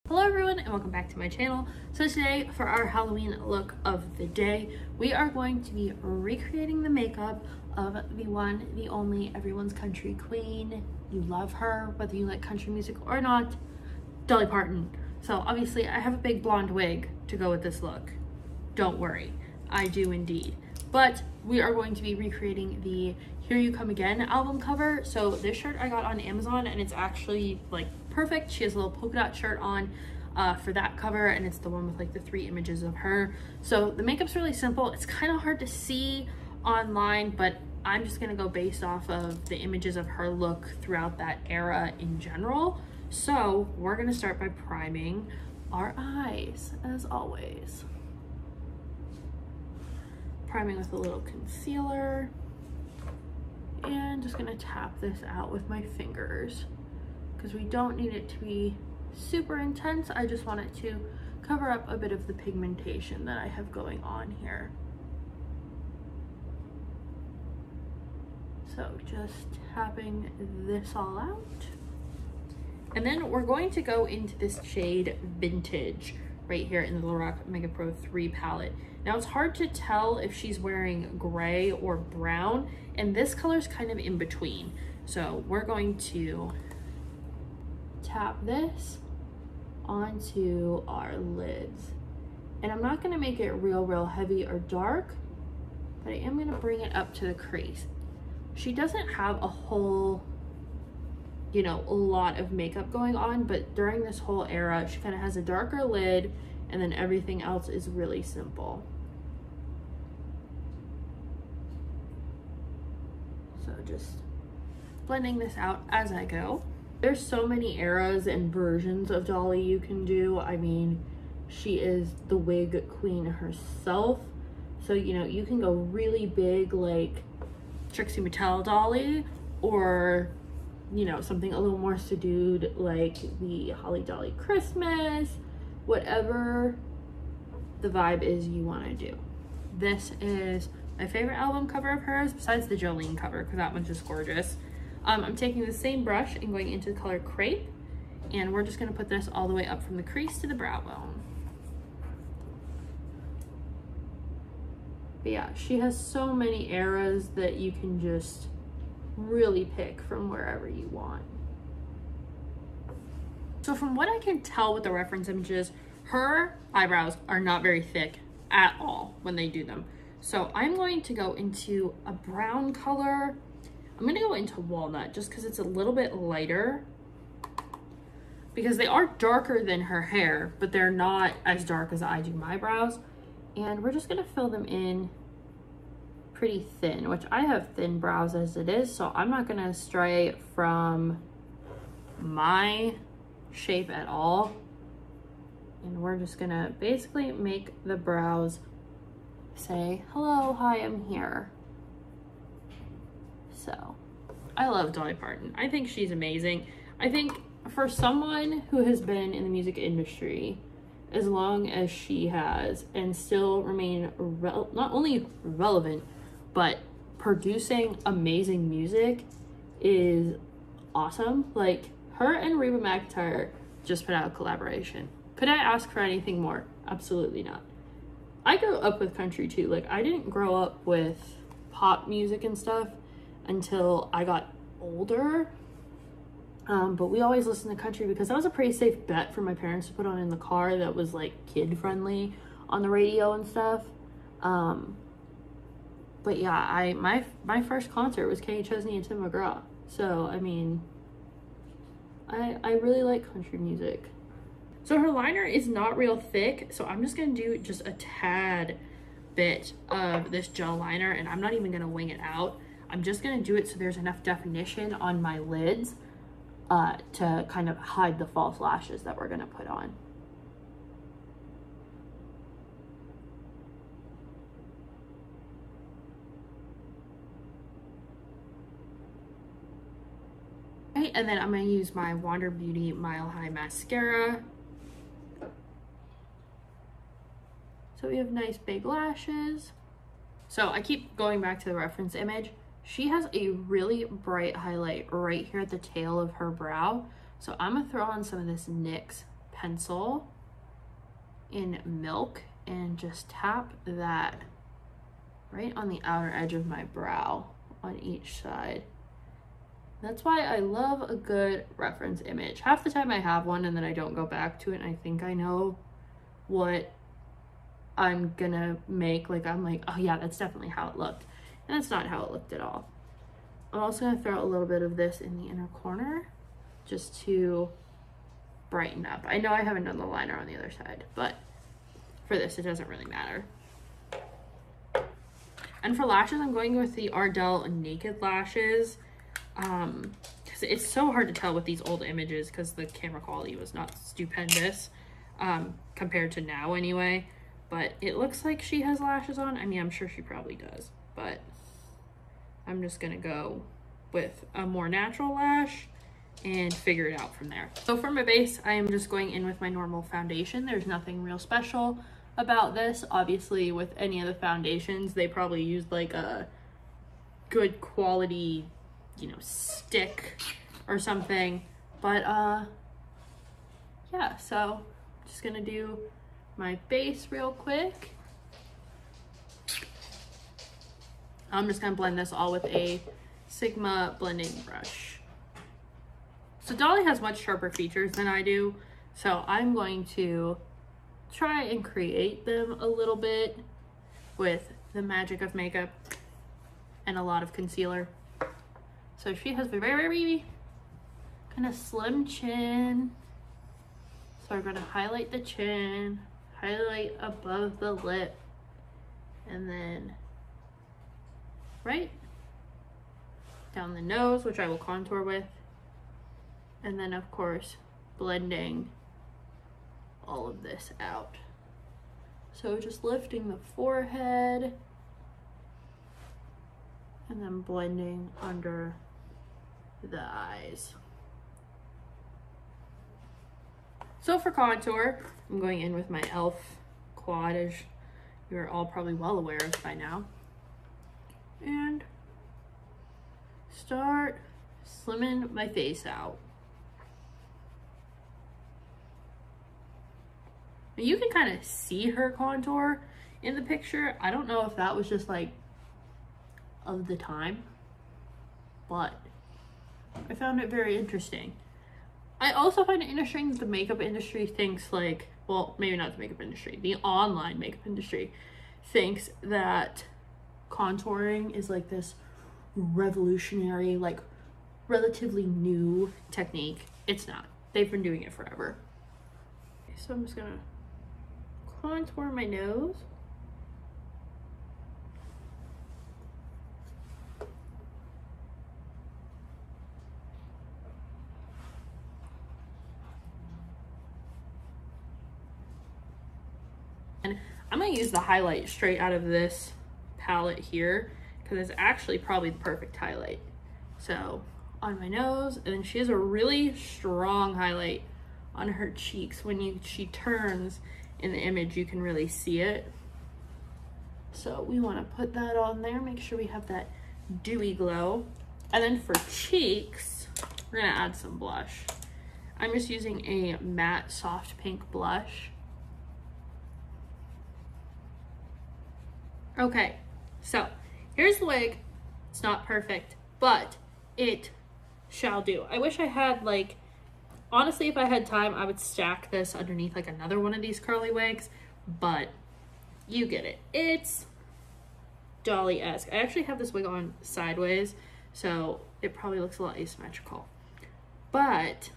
Hello everyone and welcome back to my channel. So today for our Halloween look of the day, we are going to be recreating the makeup of the one, the only, everyone's country queen. You love her, whether you like country music or not, Dolly Parton. So obviously I have a big blonde wig to go with this look. Don't worry, I do indeed. But we are going to be recreating the Here You Come Again album cover. So this shirt I got on Amazon and it's actually like perfect. She has a little polka dot shirt on for that cover, and it's the one with like the 3 images of her. So the makeup's really simple. It's kind of hard to see online, but I'm just gonna go based off of the images of her look throughout that era in general. So we're gonna start by priming our eyes as always. Priming with a little concealer, and just gonna tap this out with my fingers because we don't need it to be super intense. I just want it to cover up a bit of the pigmentation that I have going on here. So just tapping this all out. And then we're going to go into this shade Vintage right here in the Lorac Mega Pro 3 palette. Now it's hard to tell if she's wearing gray or brown, and this color's kind of in between. So we're going to tap this onto our lids. And I'm not gonna make it real heavy or dark, but I am gonna bring it up to the crease. She doesn't have a whole, you know, a lot of makeup going on, but during this whole era, she kind of has a darker lid, and then everything else is really simple. So just blending this out as I go. There's so many eras and versions of Dolly you can do. I mean, she is the wig queen herself. So, you know, you can go really big like Trixie Mattel Dolly, or, you know, something a little more subdued like the Holly Dolly Christmas, whatever the vibe is you want to do. This is my favorite album cover of hers, besides the Jolene cover, because that one's just gorgeous. I'm taking the same brush and going into the color Crepe, and we're just going to put this all the way up from the crease to the brow bone. But yeah, she has so many eras that you can just really pick from wherever you want. So from what I can tell with the reference images, her eyebrows are not very thick at all when they do them. So I'm going to go into a brown color. I'm gonna go into walnut just because it's a little bit lighter, because they are darker than her hair, but they're not as dark as I do my brows. And we're just gonna fill them in pretty thin, which I have thin brows as it is, so I'm not gonna stray from my shape at all. And we're just gonna basically make the brows say, hello, hi, I'm here. So I love Dolly Parton. I think she's amazing. I think for someone who has been in the music industry as long as she has and still remain not only relevant, but producing amazing music is awesome. Like, her and Reba McEntire just put out a collaboration. Could I ask for anything more? Absolutely not. I grew up with country too. Like, I didn't grow up with pop music and stuff until I got older. But we always listened to country because that was a pretty safe bet for my parents to put on in the car that was like kid friendly on the radio and stuff. But yeah, my first concert was Kenny Chesney and Tim McGraw. So I mean, I really like country music. So her liner is not real thick, so I'm just gonna do just a tad bit of this gel liner, and I'm not even gonna wing it out. I'm just gonna do it so there's enough definition on my lids to kind of hide the false lashes that we're gonna put on. Okay, and then I'm gonna use my Wander Beauty Mile High Mascara. So we have nice big lashes. So I keep going back to the reference image. She has a really bright highlight right here at the tail of her brow. So I'm gonna throw on some of this NYX pencil in Milk and just tap that right on the outer edge of my brow on each side. That's why I love a good reference image. Half the time I have one and then I don't go back to it and I think I know what I'm gonna make. Like, I'm like, oh yeah, that's definitely how it looked. And that's not how it looked at all. I'm also gonna throw a little bit of this in the inner corner just to brighten up. I know I haven't done the liner on the other side, but for this, it doesn't really matter. And for lashes, I'm going with the Ardell Naked Lashes. Because it's so hard to tell with these old images because the camera quality was not stupendous compared to now anyway. But it looks like she has lashes on. I mean, I'm sure she probably does, but I'm just gonna go with a more natural lash and figure it out from there. So for my base, I am just going in with my normal foundation. There's nothing real special about this. Obviously, with any of the foundations, they probably used like a good quality, you know, stick or something. But yeah, so just gonna do my base real quick. I'm just gonna blend this all with a Sigma blending brush. So Dolly has much sharper features than I do, so I'm going to try and create them a little bit with the magic of makeup and a lot of concealer. So she has a very kind of slim chin. So we're gonna highlight the chin, highlight above the lip, and then right down the nose, which I will contour with. And then of course, blending all of this out. So just lifting the forehead and then blending under the eyes. So for contour, I'm going in with my e.l.f. quad, as you're all probably well aware of by now. And start slimming my face out. You can kind of see her contour in the picture. I don't know if that was just like of the time, but I found it very interesting. I also find it interesting that the makeup industry thinks like, well, maybe not the makeup industry, the online makeup industry thinks that contouring is like this revolutionary, like relatively new technique. It's not. They've been doing it forever. So I'm just gonna contour my nose. And I'm gonna use the highlight straight out of this palette here because it's actually probably the perfect highlight. So on my nose, and then she has a really strong highlight on her cheeks. When she turns in the image, you can really see it. So we want to put that on there, make sure we have that dewy glow. And then for cheeks, we're gonna add some blush. I'm just using a matte soft pink blush. Okay, so here's the wig. It's not perfect, but it shall do. I wish I had like, honestly, if I had time, I would stack this underneath like another one of these curly wigs, but you get it. It's Dolly-esque. I actually have this wig on sideways, so it probably looks a lot asymmetrical. But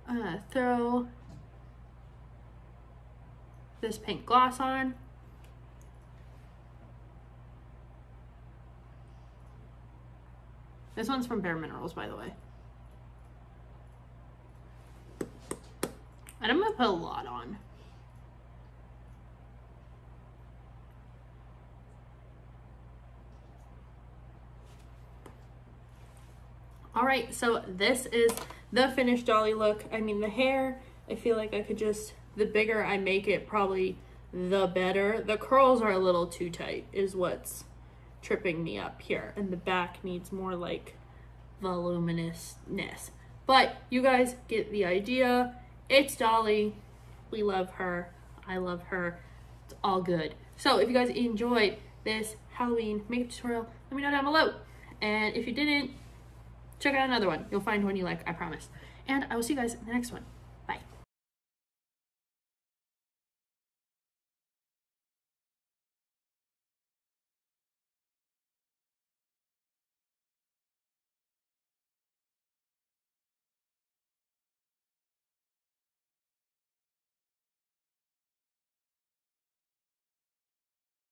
I'm gonna throw this pink gloss on. This one's from Bare Minerals, by the way. And I'm gonna put a lot on. All right, so this is the finished Dolly look. I mean, the hair, I feel like I could just, the bigger I make it, probably the better. The curls are a little too tight is what's tripping me up here. And the back needs more like voluminousness. But you guys get the idea. It's Dolly. We love her. I love her. It's all good. So if you guys enjoyed this Halloween makeup tutorial, let me know down below. And if you didn't, check out another one. You'll find one you like, I promise. And I will see you guys in the next one.